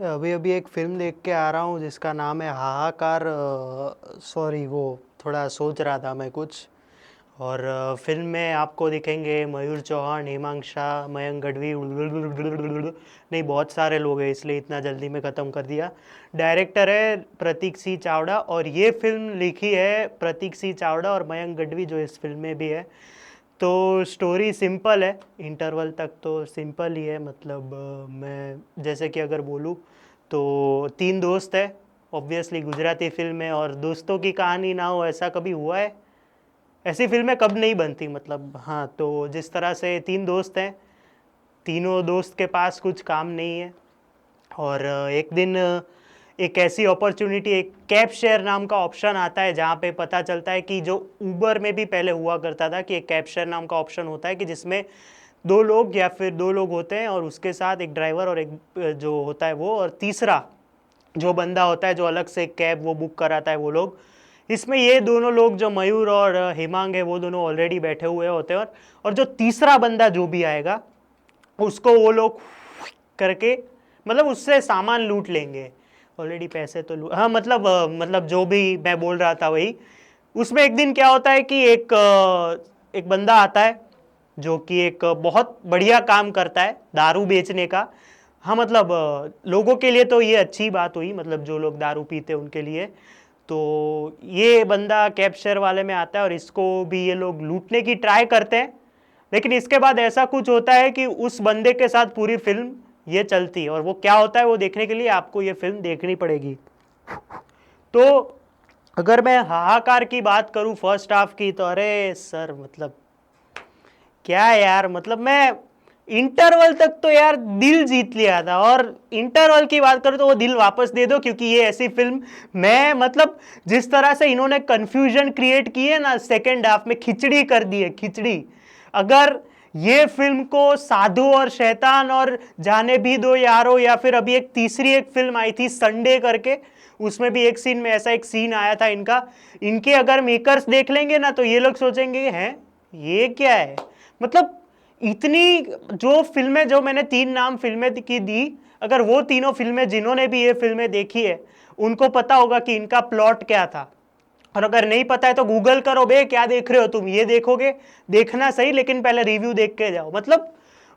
अभी अभी एक फ़िल्म देख के आ रहा हूँ जिसका नाम है हाहाकार। सॉरी, वो थोड़ा सोच रहा था मैं कुछ। और फिल्म में आपको दिखेंगे मयूर चौहान, हेमांग शाह, मयंक गढ़वी, नहीं बहुत सारे लोग हैं, इसलिए इतना जल्दी में ख़त्म कर दिया। डायरेक्टर है प्रतीक सी चावड़ा और ये फिल्म लिखी है प्रतीक सी चावड़ा और मयंक गढ़वी जो इस फिल्म में भी है। तो स्टोरी सिंपल है, इंटरवल तक तो सिंपल ही है। मतलब मैं जैसे कि अगर बोलूँ तो तीन दोस्त है। ऑब्वियसली गुजराती फिल्म है और दोस्तों की कहानी ना हो ऐसा कभी हुआ है? ऐसी फिल्में कब नहीं बनती। मतलब हाँ, तो जिस तरह से तीन दोस्त हैं, तीनों दोस्त के पास कुछ काम नहीं है और एक दिन एक ऐसी अपॉर्चुनिटी, एक कैब शेयर नाम का ऑप्शन आता है जहाँ पे पता चलता है कि जो ऊबर में भी पहले हुआ करता था कि एक कैब शेयर नाम का ऑप्शन होता है कि जिसमें दो लोग या फिर दो लोग होते हैं और उसके साथ एक ड्राइवर और एक जो होता है वो, और तीसरा जो बंदा होता है जो अलग से एक कैब वो बुक कराता है वो लोग। इसमें ये दोनों लोग जो मयूर और हेमांग है वो दोनों ऑलरेडी बैठे हुए होते हैं और जो तीसरा बंदा जो भी आएगा उसको वो लोग करके मतलब उससे सामान लूट लेंगे। ऑलरेडी पैसे तो हाँ, मतलब जो भी मैं बोल रहा था वही। उसमें एक दिन क्या होता है कि एक बंदा आता है जो कि एक बहुत बढ़िया काम करता है दारू बेचने का। हाँ मतलब लोगों के लिए तो ये अच्छी बात हुई, मतलब जो लोग दारू पीते हैं उनके लिए। तो ये बंदा कैब शेयर वाले में आता है और इसको भी ये लोग लूटने की ट्राई करते हैं। लेकिन इसके बाद ऐसा कुछ होता है कि उस बंदे के साथ पूरी फिल्म ये चलती है और वो क्या होता है वो देखने के लिए आपको ये फिल्म देखनी पड़ेगी। तो अगर मैं हाहाकार की बात करूं फर्स्ट हाफ की तो अरे सर, मतलब क्या है यार। मतलब मैं इंटरवल तक तो यार दिल जीत लिया था और इंटरवल की बात करूं तो वो दिल वापस दे दो, क्योंकि ये ऐसी फिल्म मैं मतलब जिस तरह से इन्होंने कंफ्यूजन क्रिएट की है ना सेकेंड हाफ में, खिचड़ी कर दी है खिचड़ी। अगर ये फिल्म को साधु और शैतान और जाने भी दो यारो, या फिर अभी एक तीसरी एक फिल्म आई थी संडे करके, उसमें भी एक सीन में ऐसा एक सीन आया था इनका, इनके अगर मेकर्स देख लेंगे ना तो ये लोग सोचेंगे हैं ये क्या है। मतलब इतनी जो फिल्में, जो मैंने तीन नाम फिल्में की दी, अगर वो तीनों फिल्में जिन्होंने भी ये फिल्में देखी है उनको पता होगा कि इनका प्लॉट क्या था। और अगर नहीं पता है तो गूगल करो बे, क्या देख रहे हो तुम, ये देखोगे, देखना सही लेकिन पहले रिव्यू देख के जाओ। मतलब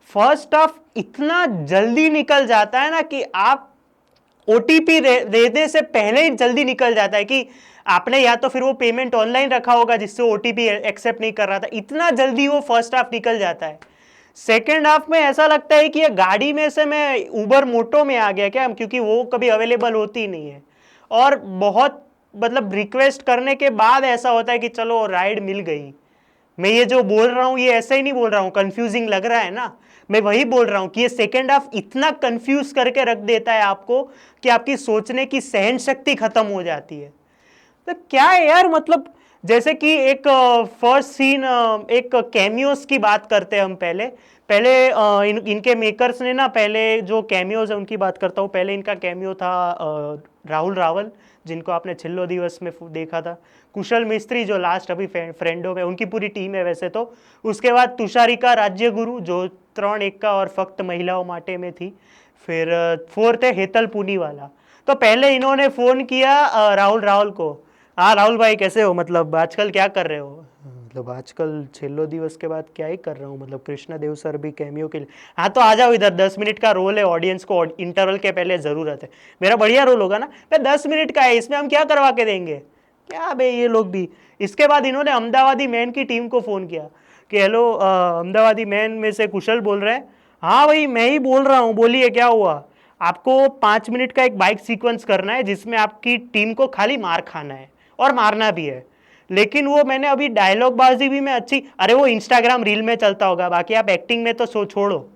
फर्स्ट हाफ इतना जल्दी निकल जाता है ना कि आप ओटीपी देने से पहले ही जल्दी निकल जाता है कि आपने या तो फिर वो पेमेंट ऑनलाइन रखा होगा जिससे ओटीपी एक्सेप्ट नहीं कर रहा था, इतना जल्दी वो फर्स्ट हाफ निकल जाता है। सेकेंड हाफ में ऐसा लगता है कि ये गाड़ी में से मैं उबर मोटो में आ गया क्या, क्योंकि वो कभी अवेलेबल होती नहीं है। और बहुत मतलब रिक्वेस्ट करने के बाद ऐसा होता है कि चलो राइड मिल गई। मैं ये जो बोल रहा हूं ये ऐसे ही नहीं बोल रहा हूं, कंफ्यूजिंग लग रहा है ना, मैं वही बोल रहा हूं कि ये सेकेंड हाफ इतना कंफ्यूज करके रख देता है आपको कि आपकी सोचने की सहन शक्ति खत्म हो जाती है। तो क्या है यार, मतलब जैसे कि एक फर्स्ट सीन, एक कैमियोस की बात करते हैं हम पहले पहले इनके मेकर्स ने ना, पहले जो कैमियोज है उनकी बात करता हूँ। पहले इनका कैमियो था राहुल रावल, जिनको आपने छिल्लो दिवस में देखा था। कुशल मिस्त्री जो लास्ट अभी फ्रेंडो में, उनकी पूरी टीम है वैसे तो। उसके बाद तुषारिका राज्यगुरु जो 3 एक्का और फक्त महिलाओं माटे में थी। फिर फोर्थ है हेतल पूनीवाला। तो पहले इन्होंने फ़ोन किया राहुल राहुल को, हाँ राहुल भाई कैसे हो, मतलब आजकल क्या कर रहे हो। मतलब आजकल छेल्लो दिवस के बाद क्या ही कर रहा हूँ, मतलब कृष्णा देव सर भी कैमियो के लिए, हाँ तो आ जाओ इधर, 10 मिनट का रोल है, ऑडियंस को इंटरवल के पहले ज़रूरत है। मेरा बढ़िया रोल होगा ना, मैं 10 मिनट का है, इसमें हम क्या करवा के देंगे क्या बे ये लोग भी। इसके बाद इन्होंने अहमदाबादी मैन की टीम को फ़ोन किया कि हेलो अहमदाबादी मैन में से कुशल बोल रहे हैं। हाँ भाई मैं ही बोल रहा हूँ, बोलिए क्या हुआ। आपको 5 मिनट का एक बाइक सीक्वेंस करना है जिसमें आपकी टीम को खाली मार खाना है और मारना भी है। लेकिन वो मैंने अभी डायलॉग बाजी भी मैं अच्छी, अरे वो इंस्टाग्राम रील में चलता होगा, बाकी आप एक्टिंग में तो छोड़ो।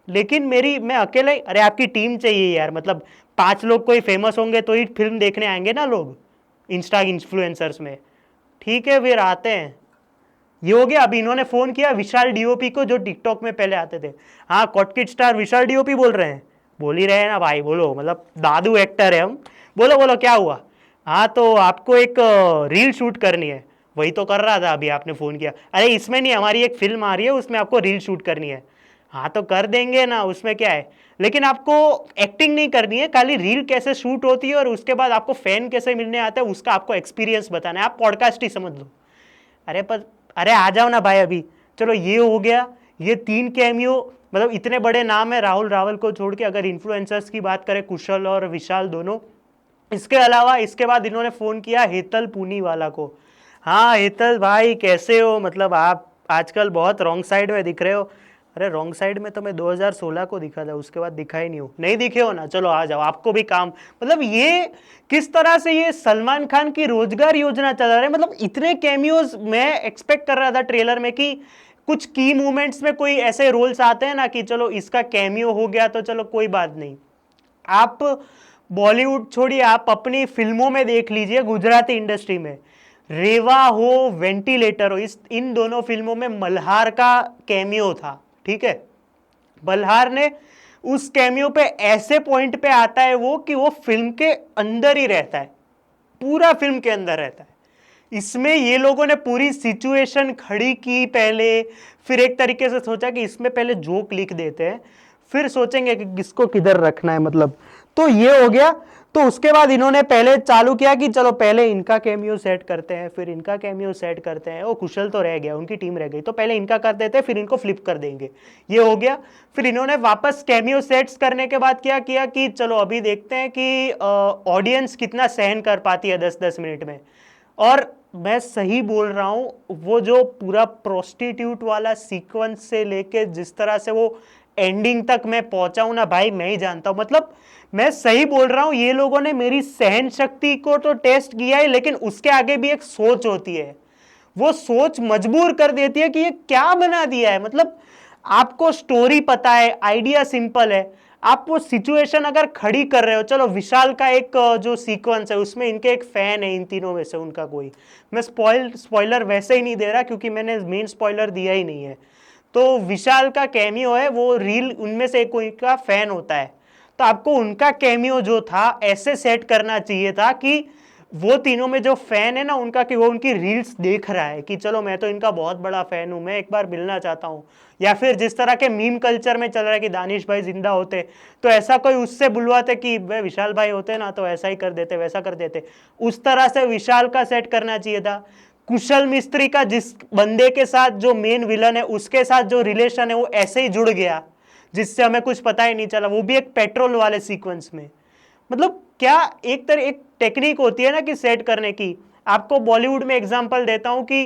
लेकिन मेरी, मैं अकेले, अरे आपकी टीम चाहिए यार, मतलब 5 लोग कोई फेमस होंगे तो ही फिल्म देखने आएंगे ना लोग, इंस्टा इन्फ्लुएंसर्स में। ठीक है फिर आते हैं। ये हो गया। अभी इन्होंने फोन किया विशाल डीओपी को जो टिकटॉक में पहले आते थे। हाँ कॉटकिट स्टार विशाल डीओपी बोल रहे हैं, बोल ही रहे हैं ना भाई, बोलो, मतलब दादू एक्टर है हम, बोलो बोलो क्या हुआ। हाँ तो आपको एक रील शूट करनी है, वही तो कर रहा था अभी आपने फ़ोन किया। अरे इसमें नहीं, हमारी एक फिल्म आ रही है उसमें आपको रील शूट करनी है। हाँ तो कर देंगे ना, उसमें क्या है, लेकिन आपको एक्टिंग नहीं करनी है, खाली रील कैसे शूट होती है और उसके बाद आपको फैन कैसे मिलने आता है उसका आपको एक्सपीरियंस बताना है, आप पॉडकास्ट ही समझ लो। अरे पर अरे आ जाओ ना भाई अभी। चलो ये हो गया, ये 3 कैमियो, मतलब इतने बड़े नाम है राहुल रावल को छोड़ के, अगर इन्फ्लुएंसर्स की बात करें कुशल और विशाल दोनों। इसके अलावा इसके बाद इन्होंने फ़ोन किया हेतल पूनीवाला को। हाँ हेतल भाई कैसे हो, मतलब आप आजकल बहुत रॉन्ग साइड में दिख रहे हो। अरे रॉन्ग साइड में तो मैं 2016 को दिखा था, उसके बाद दिखा ही नहीं हूँ। नहीं दिखे हो ना, चलो आ जाओ, आपको भी काम, मतलब ये किस तरह से ये सलमान खान की रोजगार योजना चला रहा है। मतलब इतने कैमियोज मैं एक्सपेक्ट कर रहा था ट्रेलर में कि कुछ की मूवमेंट्स में कोई ऐसे रोल्स आते हैं ना कि चलो इसका कैमियो हो गया तो चलो कोई बात नहीं। आप बॉलीवुड छोड़िए, आप अपनी फिल्मों में देख लीजिए, गुजराती इंडस्ट्री में रेवा हो, वेंटिलेटर हो, इस इन दोनों फिल्मों में मल्हार का कैमियो था, ठीक है। मल्हार ने उस कैमियो पे ऐसे पॉइंट पे आता है वो कि वो फिल्म के अंदर ही रहता है, पूरा फिल्म के अंदर रहता है। इसमें ये लोगों ने पूरी सिचुएशन खड़ी की पहले, फिर एक तरीके से सोचा कि इसमें पहले जोक लिख देते हैं, फिर सोचेंगे कि किसको किधर रखना है, मतलब तो ये हो गया। तो उसके बाद इन्होंने पहले चालू किया कि चलो पहले इनका कैमियो सेट करते हैं, फिर इनका कैमियो सेट करते हैं। वो कुशल तो रह गया, उनकी टीम रह गई, तो पहले इनका कर देते हैं फिर इनको फ्लिप कर देंगे, ये हो गया। फिर इन्होंने वापस कैमियो सेट्स करने के बाद क्या किया कि चलो अभी देखते हैं कि ऑडियंस कितना सहन कर पाती है 10-10 मिनट में। और मैं सही बोल रहा हूं, वो जो पूरा प्रोस्टिट्यूट वाला सीक्वेंस से लेके जिस तरह से वो एंडिंग तक मैं पहुंचा हूं ना भाई, मैं ही जानता हूं। मतलब मैं सही बोल रहा हूं, ये लोगों ने मेरी सहन शक्ति को तो टेस्ट किया है, लेकिन उसके आगे भी एक सोच होती है, वो सोच मजबूर कर देती है कि ये क्या बना दिया है। मतलब आपको स्टोरी पता है, आइडिया सिंपल है, आप वो सिचुएशन अगर खड़ी कर रहे हो। चलो विशाल का एक जो सीक्वेंस है उसमें इनके एक फैन है, इन तीनों में से उनका कोई, मैं स्पॉइलर वैसे ही नहीं दे रहा क्योंकि मैंने मेन स्पॉइलर दिया ही नहीं है। तो विशाल का कैमियो है, वो रील उनमें से कोई का फैन होता है, तो आपको उनका कैमियो जो था ऐसे सेट करना चाहिए था कि वो तीनों में जो फैन है ना उनका, कि वो उनकी रील्स देख रहा है कि चलो मैं तो इनका बहुत बड़ा फैन हूं, मैं एक बार मिलना चाहता हूं। या फिर जिस तरह के मीम कल्चर में चल रहा है कि दानिश भाई जिंदा होते तो ऐसा कोई उससे बुलवाते कि वे विशाल भाई होते ना तो ऐसा ही कर देते, वैसा कर देते, उस तरह से विशाल का सेट करना चाहिए था। कुशल मिस्त्री का जिस बंदे के साथ जो मेन विलन है उसके साथ जो रिलेशन है वो ऐसे ही जुड़ गया जिससे हमें कुछ पता ही नहीं चला, वो भी एक पेट्रोल वाले सीक्वेंस में। मतलब क्या एक टेक्निक होती है ना कि सेट करने की। आपको बॉलीवुड में एग्जांपल देता हूं कि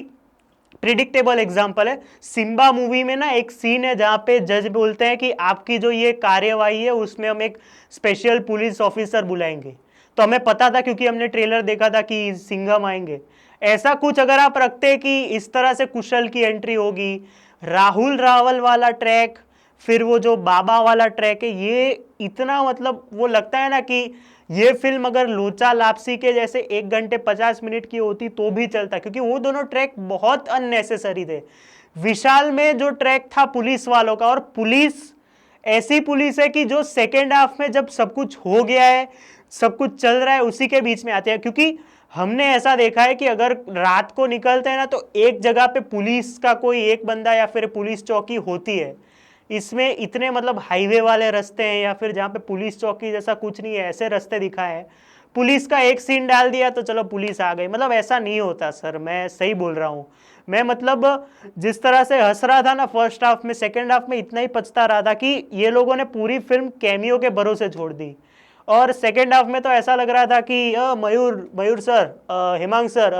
प्रिडिक्टेबल एग्जांपल है, सिम्बा मूवी में ना एक सीन है जहां पे जज बोलते हैं कि आपकी जो ये कार्यवाही है उसमें हम एक स्पेशल पुलिस ऑफिसर बुलाएंगे। तो हमें पता था क्योंकि हमने ट्रेलर देखा था कि सिंघम आएंगे। ऐसा कुछ अगर आप रखते कि इस तरह से कुशल की एंट्री होगी, राहुल रावल वाला ट्रैक, फिर वो जो बाबा वाला ट्रैक है, ये इतना मतलब वो लगता है ना कि ये फिल्म अगर लोचा लापसी के जैसे 1 घंटे 50 मिनट की होती तो भी चलता, क्योंकि वो दोनों ट्रैक बहुत अननेसेसरी थे। विशाल में जो ट्रैक था पुलिस वालों का, और पुलिस ऐसी पुलिस है कि जो सेकेंड हाफ में जब सब कुछ हो गया है, सब कुछ चल रहा है, उसी के बीच में आते हैं। क्योंकि हमने ऐसा देखा है कि अगर रात को निकलते हैं ना तो एक जगह पे पुलिस का कोई एक बंदा या फिर पुलिस चौकी होती है। इसमें इतने मतलब हाईवे वाले रास्ते हैं या फिर जहाँ पे पुलिस चौकी जैसा कुछ नहीं है, ऐसे रास्ते दिखाए हैं। पुलिस का एक सीन डाल दिया तो चलो पुलिस आ गई, मतलब ऐसा नहीं होता सर, मैं सही बोल रहा हूँ। मैं मतलब जिस तरह से हंस रहा था ना फर्स्ट हाफ में, सेकेंड हाफ में इतना ही पछता रहा था कि ये लोगों ने पूरी फिल्म कैमियो के भरोसे छोड़ दी। और सेकेंड हाफ में तो ऐसा लग रहा था कि मयूर मयूर सर, हेमांग सर,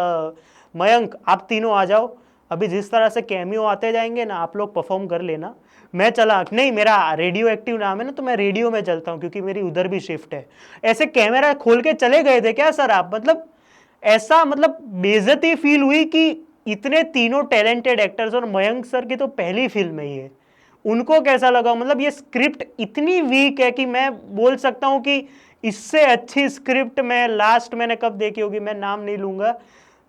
मयंक, आप तीनों आ जाओ, अभी जिस तरह से कैमियो आते जाएंगे ना आप लोग परफॉर्म कर लेना, मैं चला नहीं, मेरा रेडियो एक्टिव नाम है ना तो मैं रेडियो में चलता हूँ क्योंकि मेरी उधर भी शिफ्ट है। ऐसे कैमरा खोल के चले गए थे क्या सर आप? मतलब ऐसा मतलब बेइज्जती फील हुई कि इतने तीनों टैलेंटेड एक्टर्स, और मयंक सर की तो पहली फिल्म है ये, उनको कैसा लगा? मतलब ये स्क्रिप्ट इतनी वीक है कि मैं बोल सकता हूं कि इससे अच्छी स्क्रिप्ट मैं लास्ट मैंने कब देखी होगी, मैं नाम नहीं लूंगा,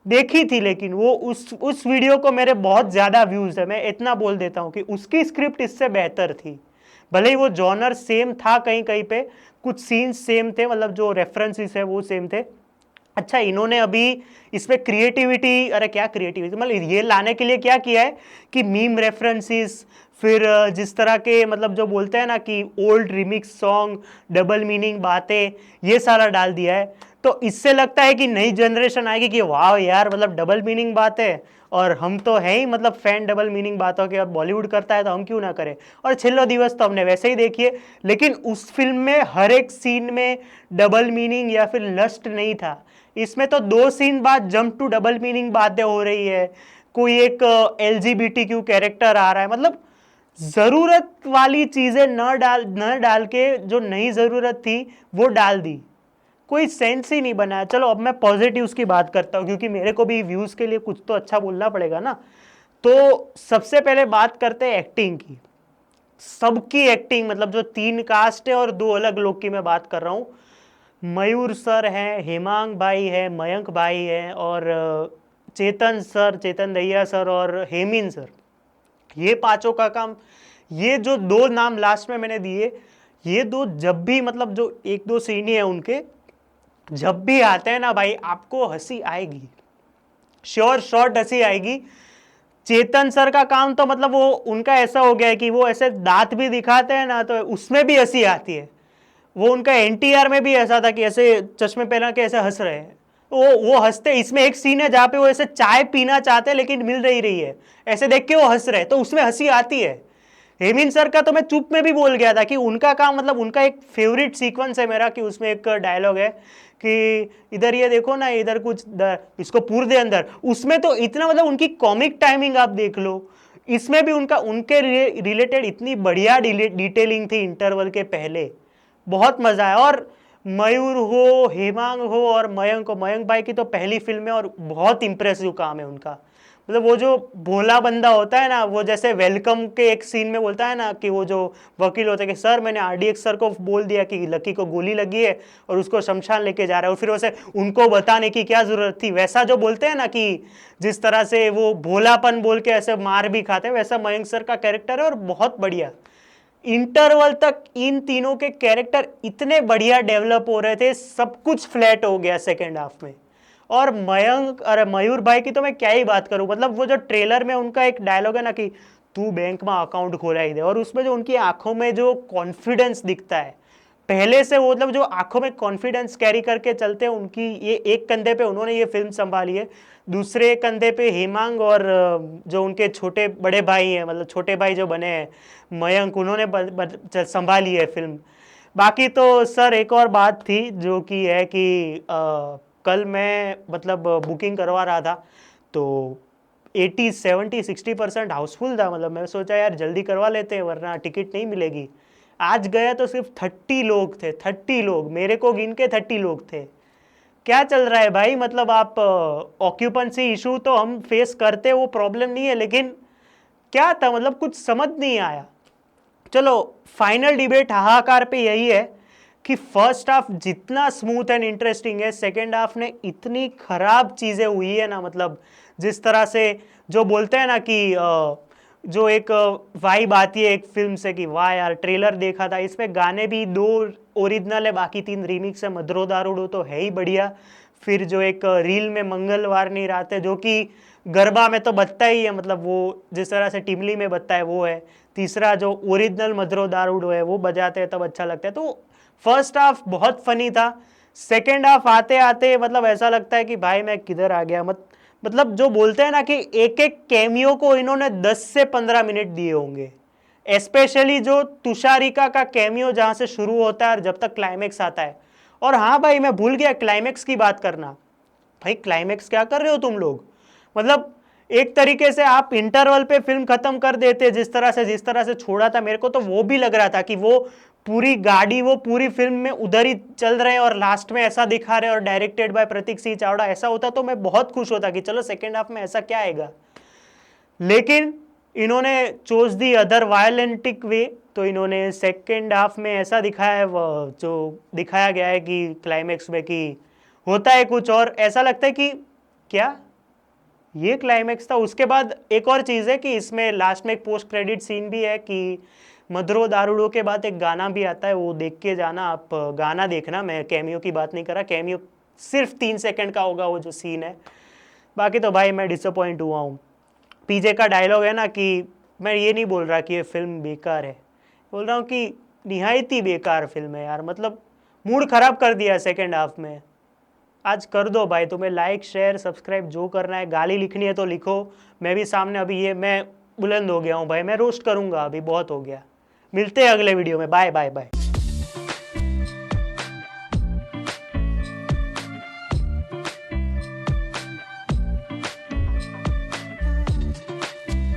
देखी थी, लेकिन वो उस वीडियो को मेरे बहुत ज्यादा व्यूज है, मैं इतना बोल देता हूं कि उसकी स्क्रिप्ट इससे बेहतर थी। भले ही वो जॉनर सेम था, कहीं कहीं पे कुछ सीन्स सेम थे, मतलब जो रेफरेंसेस है वो सेम थे, अच्छा इन्होंने अभी इसमें क्रिएटिविटी, अरे क्या क्रिएटिविटी, मतलब ये लाने के लिए क्या किया है कि मीम रेफरेंसेस, फिर जिस तरह के मतलब जो बोलते हैं ना कि old remix song, double meaning बातें, ये सारा डाल दिया है। तो इससे लगता है कि नई जनरेशन आएगी कि वाह यार, मतलब डबल मीनिंग बात है, और हम तो हैं ही मतलब फैन डबल मीनिंग बातों के, अब बॉलीवुड करता है तो हम क्यों ना करें। और छिल्लो दिवस तो हमने वैसे ही देखी है, लेकिन उस फिल्म में हर एक सीन में डबल मीनिंग या फिर लस्ट नहीं था। इसमें तो 2 सीन बाद जंप टू डबल मीनिंग बातें हो रही है, कोई एक LGBTQ कैरेक्टर आ रहा है, मतलब जरूरत वाली चीजें न डाल के जो नई जरूरत थी वो डाल दी, कोई सेंस ही नहीं बनाया। चलो अब मैं पॉजिटिव्स की बात करता हूँ, क्योंकि मेरे को भी व्यूज के लिए कुछ तो अच्छा बोलना पड़ेगा ना। तो सबसे पहले बात करते हैं एक्टिंग की। सबकी एक्टिंग, मतलब जो 3 कास्ट है और 2 अलग लोग की मैं बात कर रहा हूँ। मयूर सर हैं, हेमांग भाई है, मयंक भाई है, और चेतन सर, चेतन दैया सर और हेमिन सर, ये पांचों का काम। ये जो 2 नाम लास्ट में मैंने दिए, ये 2 जब भी मतलब जो 1-2 सीन ही है उनके, जब भी आते हैं ना भाई, आपको हंसी आएगी, श्योर शॉर्ट हंसी आएगी। चेतन सर का काम तो मतलब वो उनका ऐसा हो गया है कि वो ऐसे दांत भी दिखाते हैं ना तो उसमें भी हंसी आती है। वो उनका NTR में भी ऐसा था कि ऐसे चश्मे पहना के ऐसे हंस रहे हैं, वो हंसते। इसमें एक सीन है जहां पे वो ऐसे चाय पीना चाहते हैं लेकिन मिल नहीं रही है, ऐसे देख के वो हंस रहे हैं, तो उसमें हंसी आती है। हेमिन सर का तो मैं चुप में भी बोल गया था कि उनका काम, मतलब उनका एक फेवरेट सीक्वेंस है मेरा, कि उसमें एक डायलॉग है कि इधर ये देखो ना, इधर कुछ इसको पूर दे अंदर। उसमें तो इतना मतलब उनकी कॉमिक टाइमिंग आप देख लो। इसमें भी उनका उनके रिलेटेड इतनी बढ़िया डिटेलिंग थी इंटरवल के पहले, बहुत मजा आया। और मयूर हो, हेमांग हो और मयंक हो, मयंक भाई की तो पहली फिल्म है और बहुत इंप्रेसिव काम है उनका। मतलब वो जो भोला बंदा होता है ना, वो जैसे वेलकम के एक सीन में बोलता है ना कि वो जो वकील होता है कि सर मैंने RDX सर को बोल दिया कि लकी को गोली लगी है और उसको शमशान लेके जा रहा है, और फिर वैसे उनको बताने की क्या जरूरत थी, वैसा जो बोलते हैं ना कि जिस तरह से वो भोलापन बोल के ऐसे मार भी खाते हैं, वैसा मयंक सर का कैरेक्टर है और बहुत बढ़िया। इंटरवल तक इन तीनों के कैरेक्टर इतने बढ़िया डेवलप हो रहे थे, सब कुछ फ्लैट हो गया सेकेंड हाफ में। और मयंक, अरे मयूर भाई की तो मैं क्या ही बात करूं, मतलब वो जो ट्रेलर में उनका एक डायलॉग है ना कि तू बैंक में अकाउंट खोला ही दे, और उसमें जो उनकी आंखों में जो कॉन्फिडेंस दिखता है पहले से, वो मतलब जो आंखों में कॉन्फिडेंस कैरी करके चलते हैं उनकी, ये एक कंधे पे उन्होंने ये फिल्म संभाली है, दूसरे कंधे पे हेमांग, और जो उनके छोटे बड़े भाई हैं, मतलब छोटे भाई जो बने हैं मयंक, उन्होंने संभाली है फिल्म। बाकी तो सर एक और बात थी जो कि है कि कल मैं मतलब बुकिंग करवा रहा था, तो 80 70 60% हाउसफुल था। मतलब मैं सोचा यार जल्दी करवा लेते हैं वरना टिकट नहीं मिलेगी। आज गया तो सिर्फ 30 लोग थे, 30 लोग, मेरे को गिन के 30 लोग थे। क्या चल रहा है भाई, मतलब आप ऑक्यूपेंसी इशू तो हम फेस करते, वो प्रॉब्लम नहीं है, लेकिन क्या था मतलब कुछ समझ नहीं आया। चलो फाइनल डिबेट हाहाकार पे यही है कि फर्स्ट हाफ जितना स्मूथ एंड इंटरेस्टिंग है, सेकेंड हाफ ने इतनी खराब चीजें हुई है ना, मतलब जिस तरह से जो बोलते हैं ना कि जो एक वाइब आती है एक फिल्म से कि वाह यार ट्रेलर देखा था, इसमें गाने भी 2 ओरिजिनल है, बाकी 3 रीमिक्स है। मधुरो दारुडो तो है ही बढ़िया। फिर जो एक रील में मंगलवार नहीं रात है, जो कि गरबा में तो बजता ही है, मतलब वो जिस तरह से टिमली में बजता है वो है। तीसरा जो ओरिजिनल मधुरो दारुडो है वो बजाते हैं तब अच्छा लगता है। तो फर्स्ट हाफ बहुत फनी था, सेकेंड हाफ आते आते मतलब ऐसा लगता है कि भाई मैं किधर आ गया। मतलब जो बोलते हैं ना कि एक एक कैमियो को इन्होंने 10 से 15 मिनट दिए होंगे, स्पेशली जो तुषारिका का कैमियो जहां से शुरू होता है और जब तक क्लाइमेक्स आता है। और हाँ भाई मैं भूल गया क्लाइमेक्स की बात करना, भाई क्लाइमेक्स क्या कर रहे हो तुम लोग, मतलब एक तरीके से आप इंटरवल पे फिल्म खत्म कर देते, जिस तरह से छोड़ा था। मेरे को तो वो भी लग रहा था कि वो पूरी गाड़ी, वो पूरी फिल्म में उधर ही चल रहे हैं और लास्ट में ऐसा दिखा रहे हैं, और डायरेक्टेड बाय प्रतीक सिंह चावड़ा, ऐसा होता तो मैं बहुत खुश होता कि चलो सेकेंड हाफ में ऐसा क्या आएगा। लेकिन इन्होंने चोज दी अदर वायलेंटिक वे, तो इन्होंने सेकेंड हाफ में ऐसा दिखाया है, जो दिखाया गया है कि क्लाइमेक्स में कि होता है कुछ और, ऐसा लगता है कि क्या ये क्लाइमेक्स था। उसके बाद एक और चीज़ है कि इसमें लास्ट में एक पोस्ट क्रेडिट सीन भी है कि मधुरो दारुडो के बाद एक गाना भी आता है, वो देख के जाना आप, गाना देखना, मैं कैमियो की बात नहीं कर रहा, कैमियो सिर्फ 3 सेकंड का होगा वो जो सीन है। बाकी तो भाई मैं डिसअपॉइंट हुआ हूँ। पीजे का डायलॉग है ना कि मैं ये नहीं बोल रहा कि ये फिल्म बेकार है, बोल रहा हूँ कि निहायत ही बेकार फिल्म है यार, मतलब मूड ख़राब कर दिया सेकेंड हाफ में। आज कर दो भाई, तुम्हें लाइक शेयर सब्सक्राइब जो करना है, गाली लिखनी है तो लिखो। मैं भी सामने अभी ये मैं बुलंद हो गया हूँ भाई, मैं रोस्ट करूँगा अभी, बहुत हो गया। मिलते हैं अगले वीडियो में, बाय बाय बाय।